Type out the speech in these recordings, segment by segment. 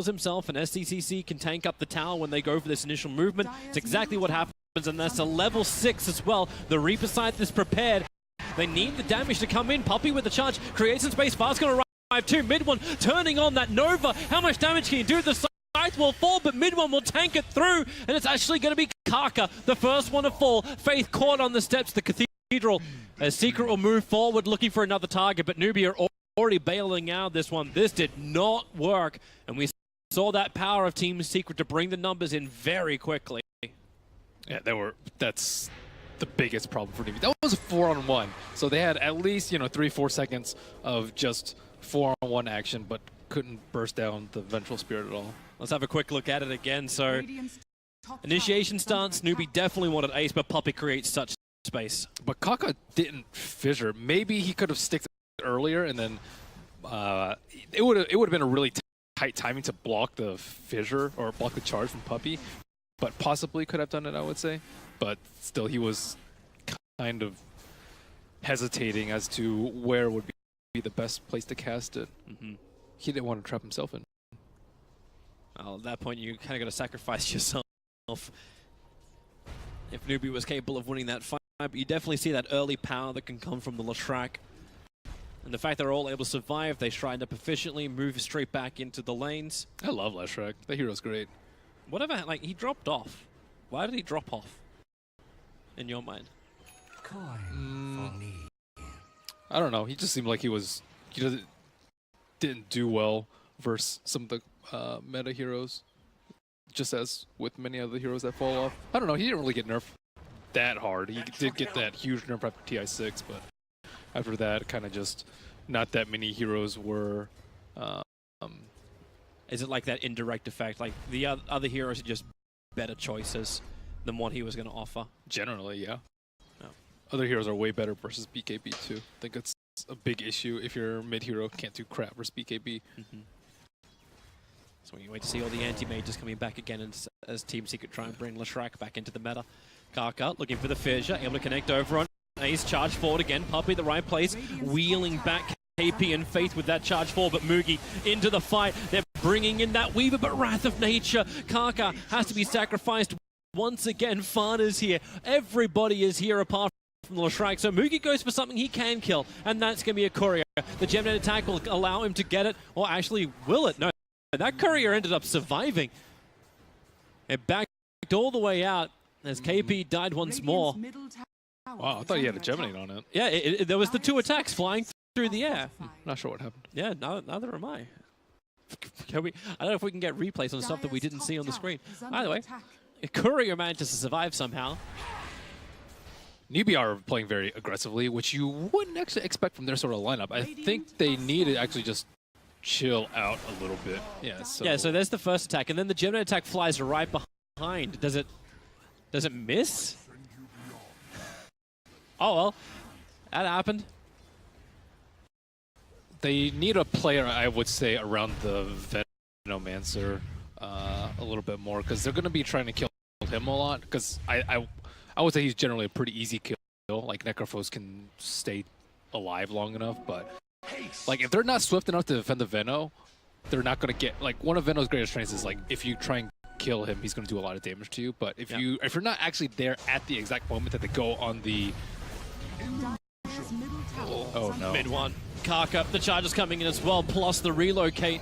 himself, and SCCC can tank up the tower when they go for this initial movement. It's exactly what happens, and that's a level 6 as well. The Reaper scythe is prepared. They need the damage to come in. Puppey with the charge, creates some space. Fast gonna arrive too. Mid one turning on that Nova. How much damage can you do? The scythe will fall, but mid one will tank it through, and it's actually gonna be Kaka, the first one to fall. Faith caught on the steps, the Cathedral. As Secret will move forward looking for another target, but Nubia are already bailing out this one. This did not work, and we saw that power of Team Secret to bring the numbers in very quickly. Yeah, that's the biggest problem for Nubia. That was a 4-on-1, so they had at least 3-4 seconds of just 4-on-1 action, but couldn't burst down the Vengeful Spirit at all. Let's have a quick look at it again. So initiation stance, Newbie definitely wanted ace, but Puppey creates such space. But Kaka didn't fissure. Maybe he could have sticked earlier, and then it would have been a really tight timing to block the fissure or block the charge from Puppey. But possibly could have done it, I would say. But still, he was kind of hesitating as to where would be the best place to cast it. He didn't want to trap himself in. Well, at that point, you kind of got to sacrifice yourself. If Newbie was capable of winning that fight, but you definitely see that early power that can come from the Leshrac. And the fact they're all able to survive, they shrine up efficiently, move straight back into the lanes. I love Leshrac. The hero's great. Whatever, like, he dropped off. Why did he drop off? In your mind? I don't know. He just seemed like he didn't do well versus some of the meta heroes. Just as with many other heroes that fall off. I don't know. He didn't really get nerfed that hard. He did get that huge nerf after TI6, but after that, kind of just not that many heroes were. Is it like that indirect effect? Like the other heroes are just better choices than what he was going to offer? Generally, yeah. Other heroes are way better versus BKB too. I think it's a big issue if your mid hero can't do crap versus BKB. So we wait to see all the anti-mages coming back again as Team Secret try and bring Leshrac back into the meta. Kaka looking for the fissure, able to connect over on Ace, charge forward again, Puppey the right place, wheeling back KP and Faith with that charge forward, but Mugi into the fight. They're bringing in that Weaver, but Wrath of Nature. Kaka has to be sacrificed once again. Fana's here. Everybody is here apart from the Leshrac. So Mugi goes for something he can kill, and that's going to be a courier. The Gemnet attack will allow him to get it, or actually will it? No, that courier ended up surviving. It backed all the way out as KP died once more. Wow, I thought he had a Gemini on it. Yeah, there was the 2 attacks flying through the air. Not sure what happened. Yeah, neither am I. I don't know if we can get replays on stuff that we didn't see on the screen. Either way, Courier manages to survive somehow. Newbie are playing very aggressively, which you wouldn't actually expect from their sort of lineup. I think they need to actually just chill out a little bit. Yeah, so there's the first attack, and then the Gemini attack flies right behind. Does it miss? Oh well, that happened. They need a player, I would say, around the Venomancer a little bit more, because they're going to be trying to kill him a lot, because I would say he's generally a pretty easy kill. Like, Necrophos can stay alive long enough, but like if they're not swift enough to defend the Veno, they're not going to get, like, one of Veno's greatest strengths is, like, if you try and kill him, he's going to do a lot of damage to you, but if you're not actually there at the exact moment that they go on the... Oh no. Mid one. Kaka, the charge is coming in as well, plus the relocate.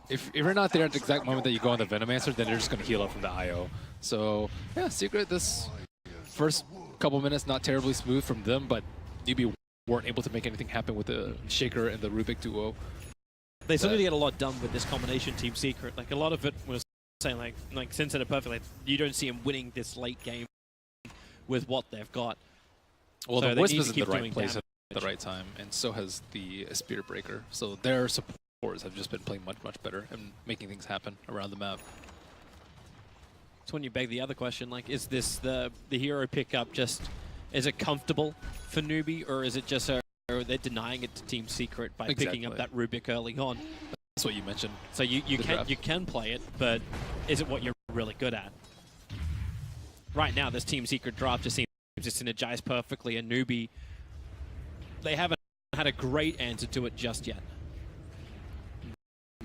If you're not there at the exact moment that you go on the Venomancer, then you're just going to heal up from the IO. So, yeah, Secret, this first couple minutes not terribly smooth from them, but Newbie weren't able to make anything happen with the Shaker and the Rubik duo. They still need to get a lot done with this combination, Team Secret. Like, a lot of it was saying, like Sin said it perfectly, you don't see him winning this late game with what they've got. Well, so the Wisp is in the right place at the right time, and so has the Spirit Breaker. So their supporters have just been playing much, much better and making things happen around the map. So when you beg the other question, like, is this the hero pickup just, is it comfortable for Newbie, or is it just they're denying it to Team Secret by picking up that Rubik early on? That's what you mentioned. So you can play it, but is it what you're really good at? Right now, this Team Secret draft just seems to synergize perfectly, and Newbie, they haven't had a great answer to it just yet.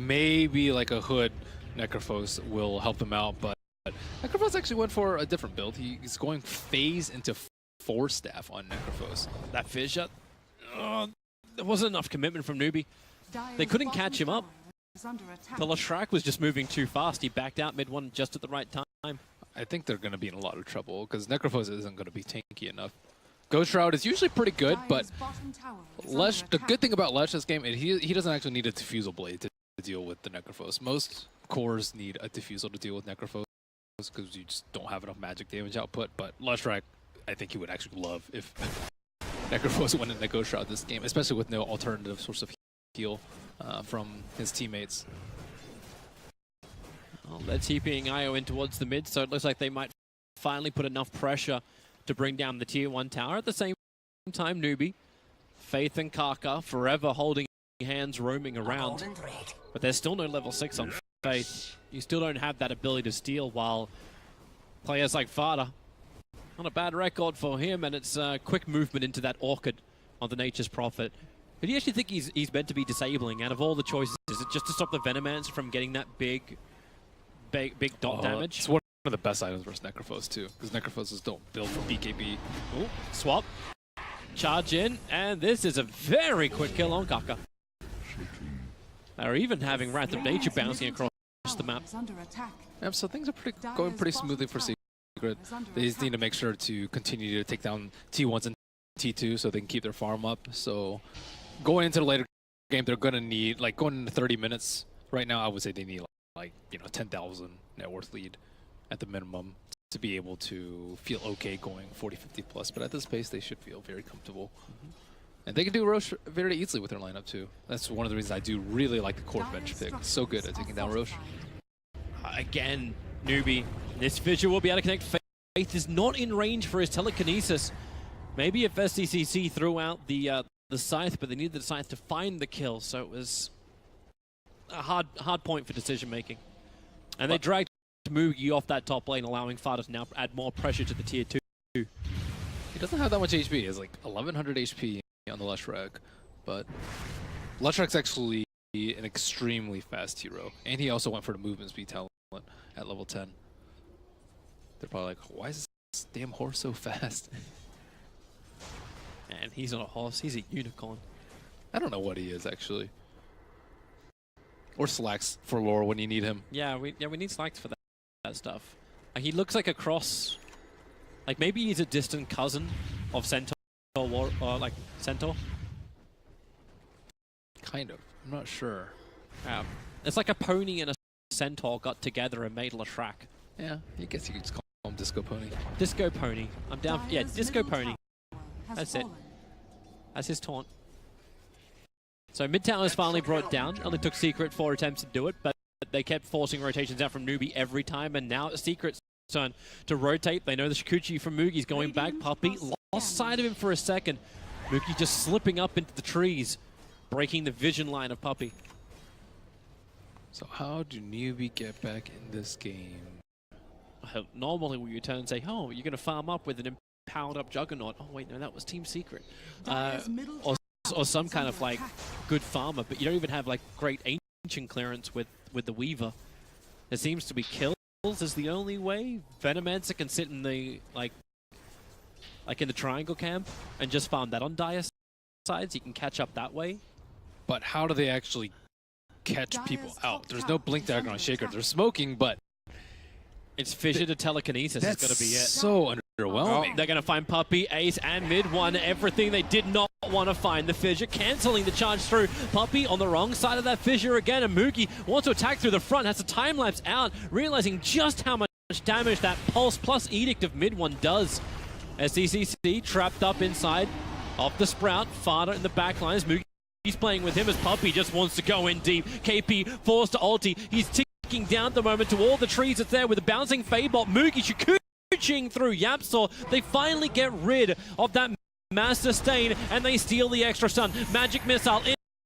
maybe like a Hood Necrophos will help him out, but Necrophos actually went for a different build. He's going phase into 4 staff on Necrophos. That fissure, there wasn't enough commitment from Newbie. They couldn't catch him up. The Leshrac was just moving too fast. He backed out mid-1 just at the right time. I think they're going to be in a lot of trouble because Necrophos isn't going to be tanky enough. Ghost Shroud is usually pretty good, but Lesh, the good thing about Lesh this game is he doesn't actually need a Diffusal Blade to deal with the Necrophos. Most cores need a Diffusal to deal with Necrophos because you just don't have enough magic damage output, but Leshrac, I think he would actually love if Necrophos went into Ghost Shroud this game, especially with no alternative source of heal from his teammates. Well, they're TPing IO in towards the mid, so it looks like they might finally put enough pressure to bring down the tier 1 tower. At the same time, Newbie, Faith and Kaka forever holding hands roaming around, but there's still no level 6 on Faith. You still don't have that ability to steal, while players like Fada, not a bad record for him, and it's quick movement into that Orchid on the Nature's Prophet. But do you actually think he's meant to be disabling? Out of all the choices, is it just to stop the Venomancer from getting that big dot damage? It's one of the best items versus Necrophos too, because Necrophoses don't build for BKB. Ooh, swap, charge in, and this is a very quick kill on Kaka. They're even having Wrath of Nature bouncing across the map. Yeah, so things are going pretty smoothly for Secret. They just need to make sure to continue to take down T1s and T2 so they can keep their farm up. So going into the later game, they're going to need, like going into 30 minutes, right now I would say they need like 10,000 net worth lead at the minimum to be able to feel okay going 40-50 plus. But at this pace, they should feel very comfortable. And they can do Roche very easily with their lineup too. That's one of the reasons I do really like the core bench pick. It's so good at taking down Roche. Again, Newbie, this visual will be able to connect. Faith is not in range for his telekinesis. Maybe if SDCC threw out the Scythe, but they needed the Scythe to find the kill, so it was a hard point for decision making. And they dragged Mugi off that top lane, allowing Fada to now add more pressure to the tier 2. He doesn't have that much HP. He has like 1100 HP on the Leshrac, but Leshrac's actually an extremely fast hero, and he also went for the movement speed talent at level 10. They're probably like, why is this damn horse so fast? And he's not a horse, he's a unicorn. I don't know what he is actually. Or Slacks for lore when you need him. Yeah, we need Slacks for that stuff. He looks like a cross. Like maybe he's a distant cousin of Centaur or like Centaur. Kind of. I'm not sure. It's like a pony and a Centaur got together and made Leshrac. Yeah, I guess you could just call him Disco Pony. Disco Pony. I'm down. Yeah, Disco Pony. That's it. That's his taunt. So mid tower is finally brought down. Only took Secret 4 attempts to do it, but they kept forcing rotations out from Newbie every time, and now Secret's turn to rotate. They know the Shikuchi from Mugi's going back. Puppey lost sight of him for a second. Mugi just slipping up into the trees, breaking the vision line of Puppey. So how do Newbie get back in this game? Normally we would turn and say, oh, you're going to farm up with an empowered up Juggernaut. Oh wait, no, that was Team Secret. Or some kind of like good farmer, but you don't even have like great ancient clearance with the Weaver. There seems to be kills is the only way. Venomancer can sit in the like in the triangle camp and just farm that on Dire sides. You can catch up that way. But how do they actually catch people out? There's no Blink Dagger on Shaker. They're smoking, but it's Fissure to telekinesis. That's got to be it. So underwhelming. Oh, they're going to find Puppey, Ace, and mid one. Everything they did not want to find. The Fissure cancelling the charge through. Puppey on the wrong side of that Fissure again. And Mugi wants to attack through the front. Has to time lapse out, realizing just how much damage that Pulse plus Edict of mid one does. SDCC trapped up inside of the Sprout. Fada in the back lines. Mugi's playing with him as Puppey just wants to go in deep. KP forced to ulti. He's ticking down at the moment to all the trees that's there with the bouncing Fadebot. Mugi Shikuchiing through Yapsor. They finally get rid of that mass sustain and they steal the extra stun. Magic Missile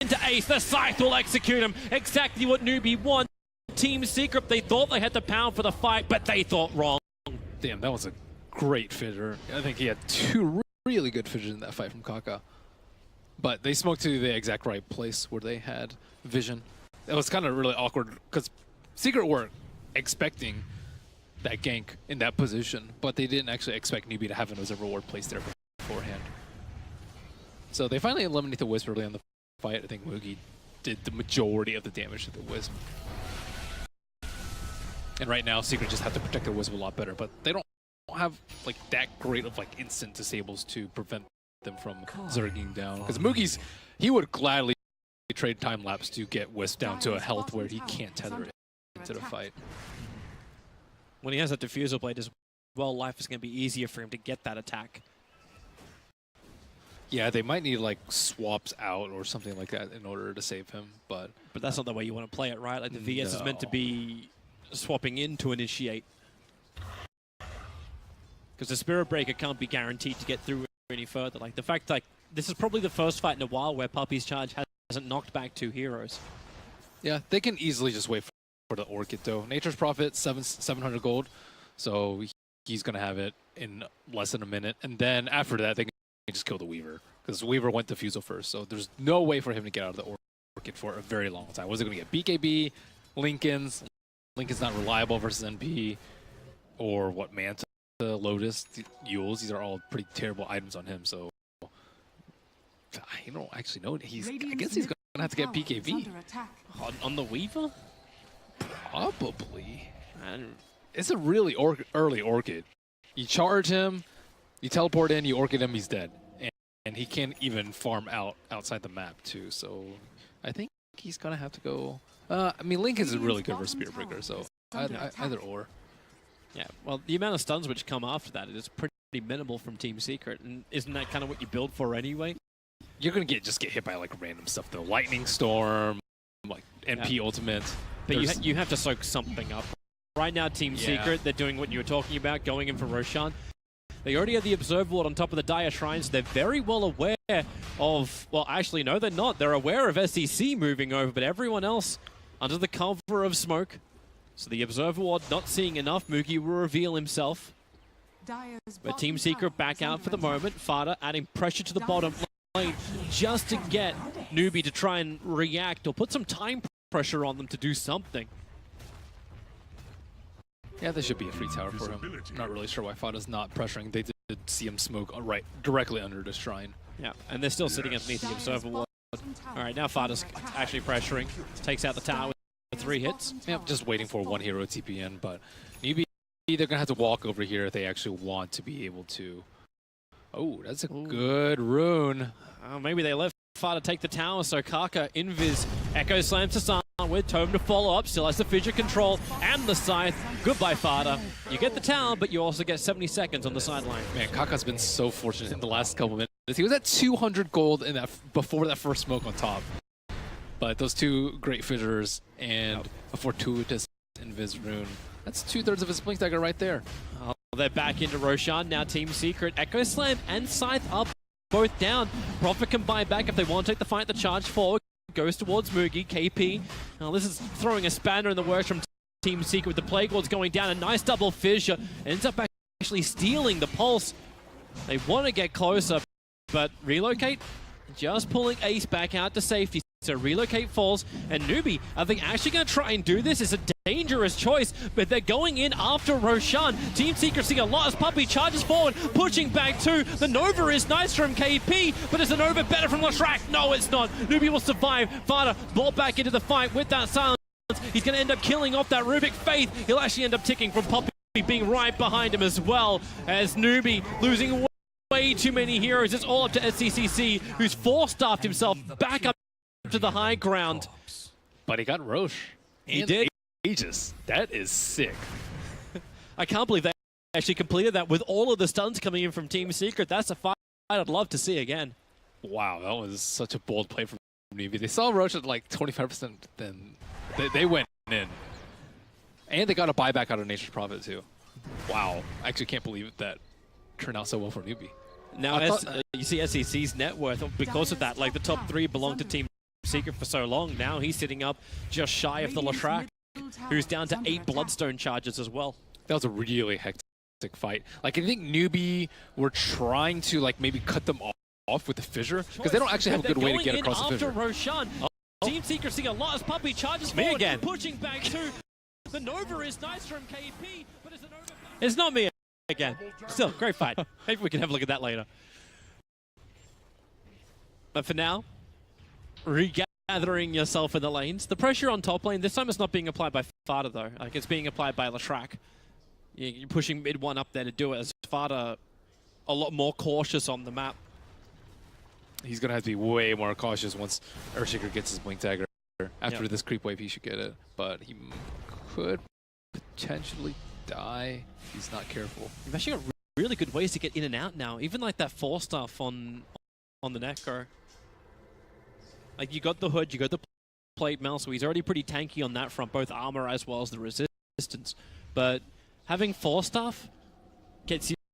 into Ace. The Scythe will execute him. Exactly what Newbie wants. Team Secret, they thought they had the power for the fight, but they thought wrong. Damn, that was a great fissure. I think he had 2 really good fissures in that fight from Kaka. But they smoked to the exact right place where they had vision. it was kind of really awkward because Secret were expecting that gank in that position, but they didn't actually expect Newbie to have an observer ward placed there beforehand. So they finally eliminate the Wisp early on the fight. I think Mugi did the majority of the damage to the Wisp. And right now, Secret just have to protect the Wisp a lot better, but they don't have like that great of like instant disables to prevent them from zerging down. Because Mugi's, he would gladly trade time lapse to get Wisp down to a health where he can't tether it into the fight. When he has that diffusal blade as well, life is going to be easier for him to get that attack. Yeah, they might need like swaps out or something like that in order to save him, but that's not the way you want to play it, right? Like the VS is meant to be swapping in to initiate. Because the Spirit Breaker can't be guaranteed to get through any further. Like the fact like this is probably the first fight in a while where Puppey's charge hasn't knocked back 2 heroes. Yeah, they can easily just wait for the Orchid though. Nature's Prophet, 700 gold, so he's gonna have it in less than a minute, and then after that they can just kill the Weaver because Weaver went Diffusal first, so there's no way for him to get out of the Orchid for a very long time. Was it gonna get BKB, Lincoln's not reliable versus NP, or what Manta, Lotus, Yules? These are all pretty terrible items on him, so I don't actually know. I guess he's gonna have to get BKB on the Weaver. Probably. It's a really early Orchid. You charge him, you teleport in, you Orchid him, he's dead. And he can't even farm outside the map too, so I think he's gonna have to go. I mean, Lincoln's is really good for Spirit Breaker, so either or. Yeah, well, the amount of stuns which come after that is pretty minimal from Team Secret, and isn't that kind of what you build for anyway? You're gonna just get hit by like random stuff though. Lightning Storm, like NP Ultimate. But you have to soak something up. Right now, Team Secret, they're doing what you were talking about, going in for Roshan. They already have the Observer Ward on top of the Dire Shrines. They're very well aware of, well, actually, no, they're not. They're aware of SEC moving over, but everyone else under the cover of smoke. So the Observer Ward not seeing enough. Mugi will reveal himself. But Team Secret back out for the moment. Fada adding pressure to the bottom lane just to get Newbie to try and react or put some time pressure on them to do something. Yeah, there should be a free tower for him. I'm not really sure why Fada's not pressuring. They did see him smoke right directly under the shrine. Yeah, and they're still sitting underneath the Observer Ward. All right, now Fada's actually pressuring. Takes out the tower with 3 hits. Yeah, just waiting for 1 hero TPN, but Newbie, they're going to have to walk over here if they actually want to be able to. Oh, that's a good rune. Maybe they let Fada take the tower, so Kaka, Invis, Echo Slam to start with, Tome to follow up, still has the fidget control and the scythe. Goodbye, Fada. You get the tower, but you also get 70 seconds on the sideline. Man, Kaka's been so fortunate in the last couple minutes. He was at 200 gold in that before that first smoke on top. But those 2 great fidgeters and a fortuitous Invis rune, that's 2/3 of his Blink Dagger right there. They're back into Roshan, now Team Secret. Echo Slam and Scythe up, both down. Prophet can buy back if they want to take the fight. The charge forward goes towards Mugi. KP. Now this is throwing a spanner in the works from Team Secret with the Plague Lords going down. A nice double fissure. Ends up actually stealing the pulse. They want to get closer, but relocate. Just pulling Ace back out to safety. So relocate falls, and Newbie, are they actually going to try and do this? It's a dangerous choice, but they're going in after Roshan. Team Secret seeing a lot as Puppey charges forward, pushing back 2. The Nova is nice from KP, but is the Nova better from Leshrac? No, it's not. Newbie will survive. Fada brought back into the fight with that silence. He's going to end up killing off that Rubik Faith. He'll actually end up ticking from Puppey being right behind him as well, as Newbie losing way too many heroes. It's all up to SCCC, who's 4-staffed himself back up to the high ground. But he got Roche. He did. Aegis. That is sick. I can't believe they actually completed that with all of the stuns coming in from Team Secret. That's a fight I'd love to see again. Wow, that was such a bold play from Newbie. They saw Roche at like 25%, then they went in. And they got a buyback out of Nature's Prophet too. Wow. I actually can't believe that turned out so well for Newbie. Now, you see SEC's net worth because of that. Like the top 3 belong to Team Secret for so long. Now he's sitting up just shy of the Leshrac, who's down to 8 Bloodstone charges as well. That was a really hectic fight. Like, I think Newbie were trying to like maybe cut them off with the fissure because they don't actually have a good way to get across the fissure. Roshan. Team Secret seeing a lot as Puppey charges Me forward, again. pushing back too. The Nova is nice from KP, but is the Nova... It's not me again. Still, great fight. Maybe we can have a look at that later. But for now, regathering yourself in the lanes. The pressure on top lane, this time it's not being applied by Fada though. Like, it's being applied by Lashrak. You're pushing mid one up there to do it, as Fada a lot more cautious on the map. He's going to have to be way more cautious once Earthshaker gets his Blink Dagger. After this creep wave, he should get it. But he could potentially die if he's not careful. You've actually got really good ways to get in and out now. Even like that 4 stuff on the Necro. Like, you got the hood, you got the plate mail, so he's already pretty tanky on that front, both armor as well as the resistance. But having 4 stuff gets you